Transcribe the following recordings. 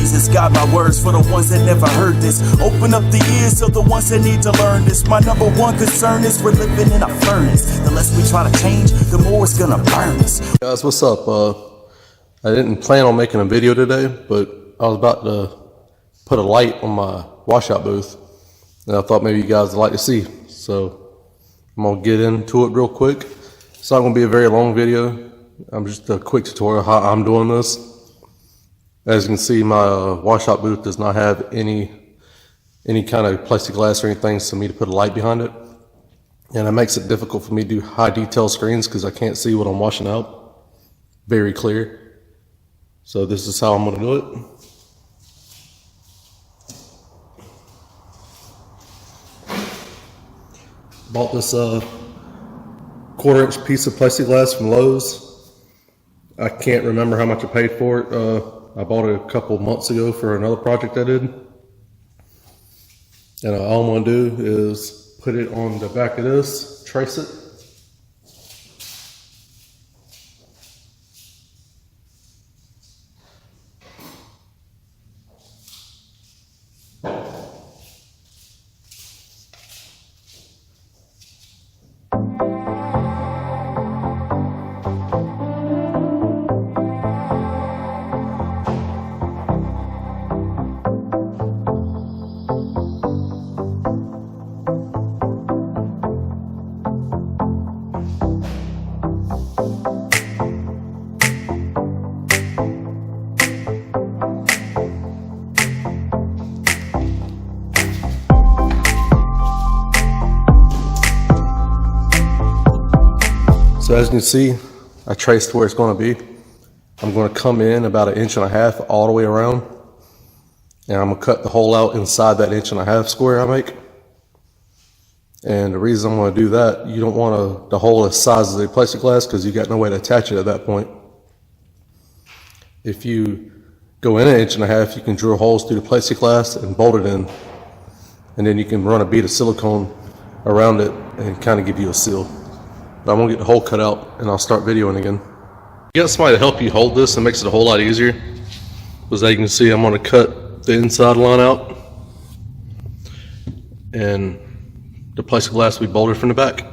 Jesus, guide my words for the ones that never heard this. Open up the ears of the ones that need to learn this. My number one concern is we're living in a furnace. The less we try to change, the more it's gonna burn us. Guys, what's up? I didn't plan on making a video today, but I was about to put a light on my washout booth, and I thought maybe you guys would like to see. So I'm gonna get into it real quick. It's not gonna be a very long video. I'm just a quick tutorial how I'm doing this. As you can see, my washout booth does not have any kind of plexiglass or anything for me to put a light behind it, and it makes it difficult for me to do high detail screens because I can't see what I'm washing out very clear. So this is how I'm gonna do it. Bought this 1/4 inch piece of plexiglass from Lowe's. I can't remember how much I paid for it. I bought it a couple months ago for another project I did. And all I'm gonna do is put it on the back of this, trace it. So as you can see, I traced where it's going to be. I'm going to come in about 1.5 inches all the way around, and I'm going to cut the hole out inside that 1.5 inch square I make. And the reason I'm going to do that, you don't want the hole the size of the plexiglass because you got no way to attach it at that point. If you go in 1.5 inches, you can drill holes through the plexiglass and bolt it in, and then you can run a bead of silicone around it and kind of give you a seal. But I'm gonna get the hole cut out and I'll start videoing again. You got somebody to help you hold this, and makes it a whole lot easier. As you can see, I'm gonna cut the inside line out, and the plexiglass will be bolted from the back.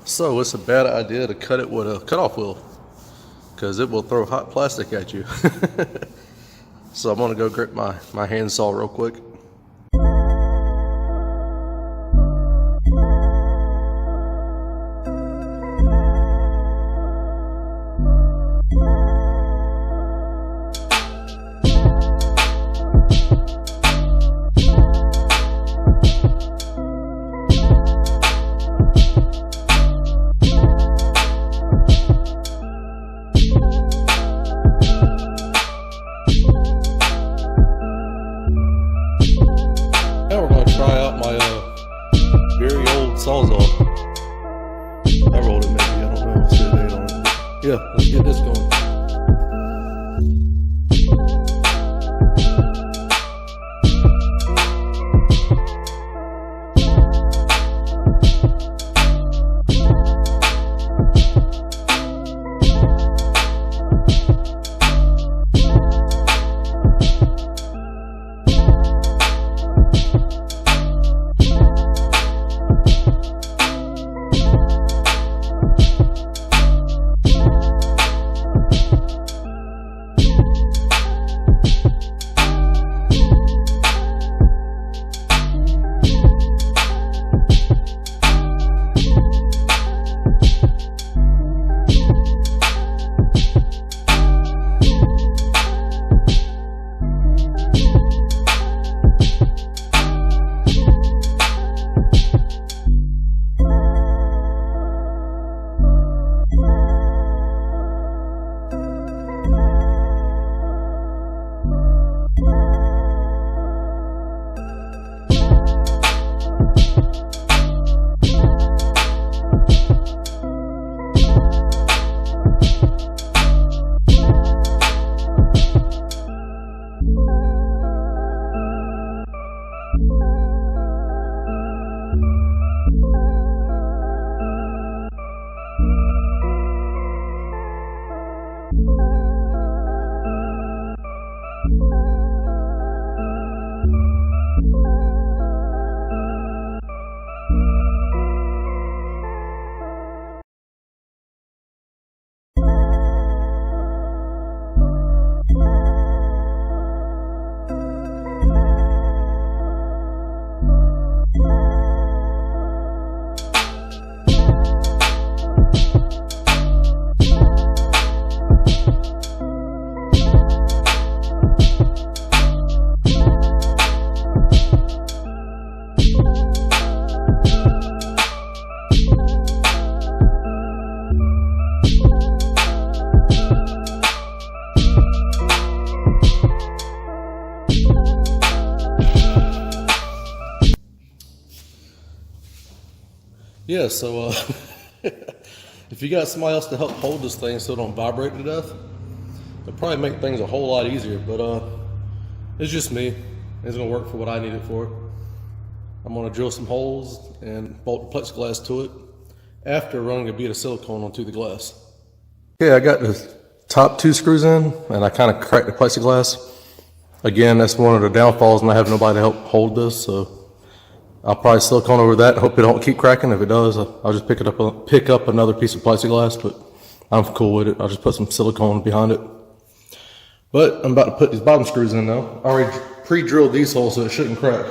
So it's a bad idea to cut it with a cutoff wheel because it will throw hot plastic at you. So I'm gonna go grip my handsaw real quick. Sawzall. I rolled it maybe, I don't know. Let's see the date on it. Yeah, let's get this going. Yeah, so if you got somebody else to help hold this thing so it don't vibrate to death, it'll probably make things a whole lot easier, but it's just me. It's gonna work for what I need it for. I'm gonna drill some holes and bolt the plexiglass to it after running a bead of silicone onto the glass. Okay, I got the top 2 screws in and I kind of cracked the plexiglass. Again, that's one of the downfalls and I have nobody to help hold this, so I'll probably silicone over that. Hope it don't keep cracking. If it does, I'll just pick up another piece of plexiglass, but I'm cool with it. I'll just put some silicone behind it. But I'm about to put these bottom screws in now. I already pre-drilled these holes so it shouldn't crack.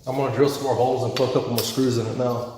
I'm going to drill some more holes and put a couple more screws in it now.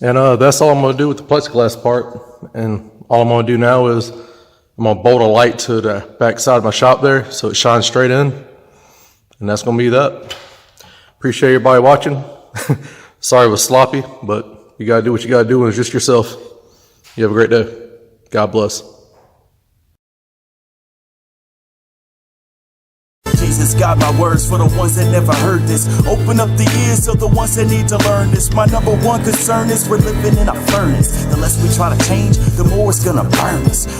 And that's all I'm going to do with the plexiglass part. And all I'm going to do now is I'm going to bolt a light to the back side of my shop there so it shines straight in. And that's going to be that. Appreciate everybody watching. Sorry it was sloppy, but you got to do what you got to do and it's just yourself. You have a great day. God bless. Jesus got my words for the ones that never heard this. Open up the ears of the ones that need to learn this. My number one concern is we're living in a furnace. The less we try to change, the more it's gonna burn us.